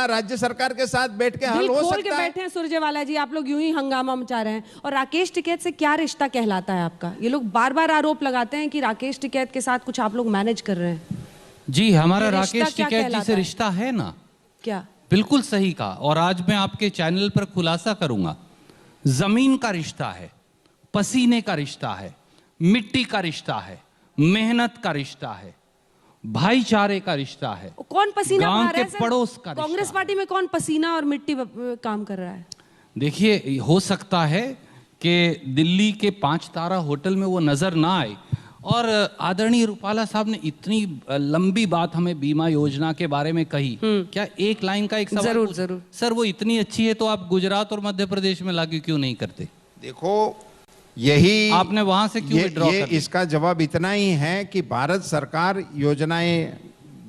राज्य सरकार के साथ बैठ के हल हो खोल सकता के है। बैठे हैं सुरजेवाला जी, आप लोग यूं ही हंगामा मचा रहे हैं। और राकेश टिकैत से क्या रिश्ता कहलाता है आपका? ये लोग बार बार आरोप लगाते हैं कि राकेश टिकैत के साथ कुछ आप लोग मैनेज कर रहे हैं। जी, हमारा ये रिश्ता राकेश क्या टिकैत जी कहलाता से है? रिश्ता है ना। क्या? बिल्कुल सही कहा। और आज मैं आपके चैनल पर खुलासा करूंगा। जमीन का रिश्ता है, पसीने का रिश्ता है, मिट्टी का रिश्ता है, मेहनत का रिश्ता है, भाईचारे का रिश्ता है। कौन पसीना गांव बहा रहा के है सर? पड़ोस का रिश्ता कांग्रेस पार्टी में कौन पसीना और मिट्टी काम कर रहा है? देखिए, हो सकता है कि दिल्ली के 5 तारा होटल में वो नजर ना आए। और आदरणीय रूपाला साहब ने इतनी लंबी बात हमें बीमा योजना के बारे में कही। क्या एक लाइन का एक सवाल? जरूर जरूर सर, वो इतनी अच्छी है तो आप गुजरात और मध्य प्रदेश में लागू क्यों नहीं करते? देखो, यही आपने वहां से क्यों विड्रॉ कर दिया? इसका जवाब इतना ही है कि भारत सरकार योजनाएं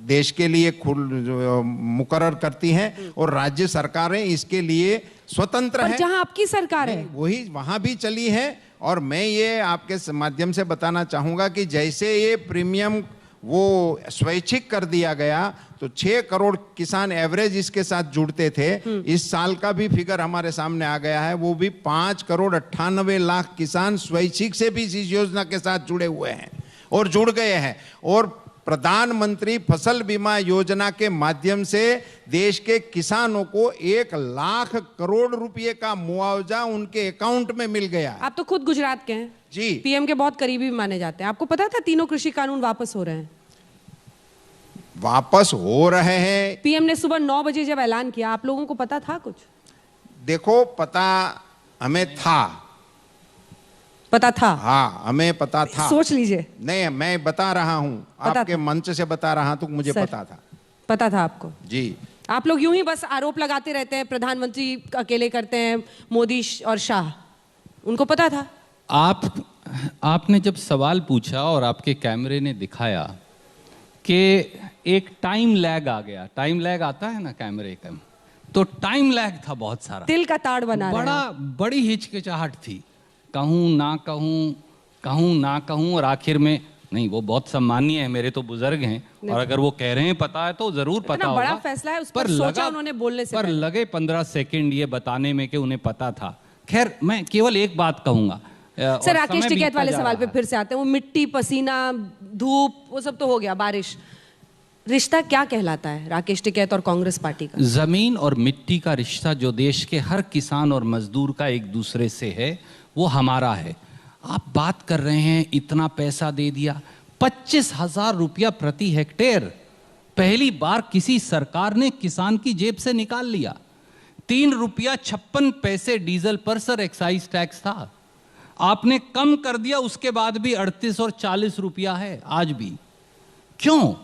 देश के लिए मुकर्रर करती हैं और राज्य सरकारें इसके लिए स्वतंत्र हैं। जहां आपकी सरकार है वही वहां भी चली है। और मैं ये आपके माध्यम से बताना चाहूंगा कि जैसे ये प्रीमियम वो स्वैच्छिक कर दिया गया तो 6 करोड़ किसान एवरेज इसके साथ जुड़ते थे। इस साल का भी फिगर हमारे सामने आ गया है, वो भी 5 करोड़ 98 लाख किसान स्वैच्छिक से भी इस योजना के साथ जुड़े हुए हैं और जुड़ गए हैं। और प्रधानमंत्री फसल बीमा योजना के माध्यम से देश के किसानों को 1 लाख करोड़ रुपए का मुआवजा उनके अकाउंट में मिल गया। आप तो खुद गुजरात के हैं जी, पीएम के बहुत करीबी भी माने जाते हैं। आपको पता था तीनों कृषि कानून वापस हो रहे हैं? वापस हो रहे हैं। पीएम ने सुबह 9 बजे जब ऐलान किया, आप लोगों को पता था कुछ? देखो, पता हमें था। पता था? हाँ, हमें पता था। सोच लीजिए। नहीं, मैं बता रहा हूँ, आपके मंच से बता रहा तो मुझे पता था। पता था आपको? जी। आप लोग यूं ही बस आरोप लगाते रहते हैं, प्रधानमंत्री अकेले करते हैं, मोदी और शाह। उनको पता था? आपने जब सवाल पूछा और आपके कैमरे ने दिखाया कि एक टाइम लैग आ गया। टाइम लैग आता है ना कैमरे का, तो टाइम लैग था बहुत सारा। तिल का ताड़ बना रहे हैं। बड़ी हिचकिचाहट थी, कहूँ ना कहूँ, कहूँ ना कहूँ, और आखिर में नहीं, वो बहुत सम्मानीय है, मेरे तो बुजुर्ग हैं और अगर वो कह रहे हैं पता है तो जरूर पता होगा। बड़ा फैसला है, उस पर सोचा उन्होंने बोलने से पहले। लगे 15 सेकंड ये बताने में कि उन्हें पता था। खैर, मैं केवल एक बात कहूंगा सर, राकेश टिकैत वाले सवाल पे फिर से आते हैं। वो मिट्टी, पसीना, धूप, वो सब तो हो गया, बारिश। रिश्ता क्या कहलाता है राकेश टिकैत और कांग्रेस पार्टी का? जमीन और मिट्टी का रिश्ता जो देश के हर किसान और मजदूर का एक दूसरे से है, वो हमारा है। आप बात कर रहे हैं इतना पैसा दे दिया, 25,000 रुपया प्रति हेक्टेयर पहली बार किसी सरकार ने किसान की जेब से निकाल लिया। 3 रुपया 56 पैसे डीजल पर सर एक्साइज टैक्स था, आपने कम कर दिया। उसके बाद भी 38 और 40 रुपया है आज भी। क्यों?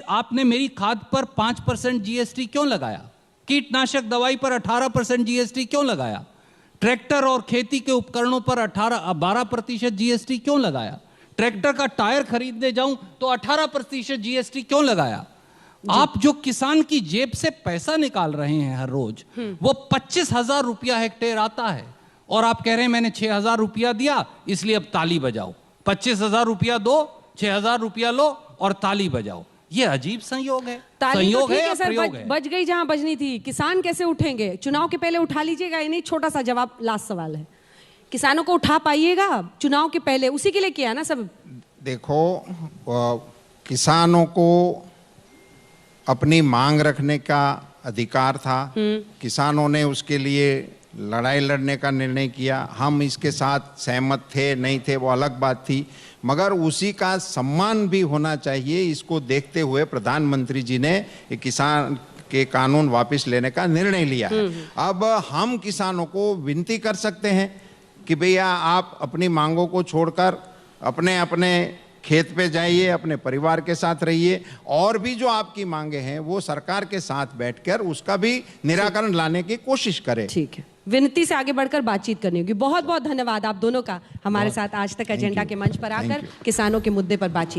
आपने मेरी खाद पर 5% जीएसटी क्यों लगाया? कीटनाशक दवाई पर 18% जीएसटी क्यों लगाया? ट्रैक्टर और खेती के उपकरणों पर 12% जीएसटी क्यों लगाया? ट्रैक्टर का टायर खरीदने जाऊं तो 18% जीएसटी क्यों लगाया? आप जो किसान की जेब से पैसा निकाल रहे हैं हर रोज, वो 25,000 रुपया हेक्टेयर आता है और आप कह रहे हैं मैंने 6,000 रुपया दिया इसलिए अब ताली बजाओ। 25,000 रुपया दो, 6,000 रुपया लो और ताली बजाओ। ये अजीब संयोग है। संयोग है या प्रयोग है? बच गई जहां बजनी थी। किसान कैसे उठेंगे? चुनाव के पहले उठा लीजिएगा। ये नहीं, छोटा सा जवाब, लास्ट सवाल है, किसानों को उठा पाइएगा चुनाव के पहले? उसी के लिए किया ना सब। देखो, किसानों को अपनी मांग रखने का अधिकार था। किसानों ने उसके लिए लड़ाई लड़ने का निर्णय किया। हम इसके साथ सहमत थे नहीं थे वो अलग बात थी, मगर उसी का सम्मान भी होना चाहिए। इसको देखते हुए प्रधानमंत्री जी ने किसान के कानून वापस लेने का निर्णय लिया है। अब हम किसानों को विनती कर सकते हैं कि भैया आप अपनी मांगों को छोड़कर अपने अपने खेत पे जाइए, अपने परिवार के साथ रहिए, और भी जो आपकी मांगे हैं वो सरकार के साथ बैठकर उसका भी निराकरण लाने की कोशिश करें। ठीक है, विनती से आगे बढ़कर बातचीत करनी होगी। बहुत बहुत धन्यवाद आप दोनों का हमारे साथ आज तक एजेंडा के मंच पर आकर किसानों के मुद्दे पर बातचीत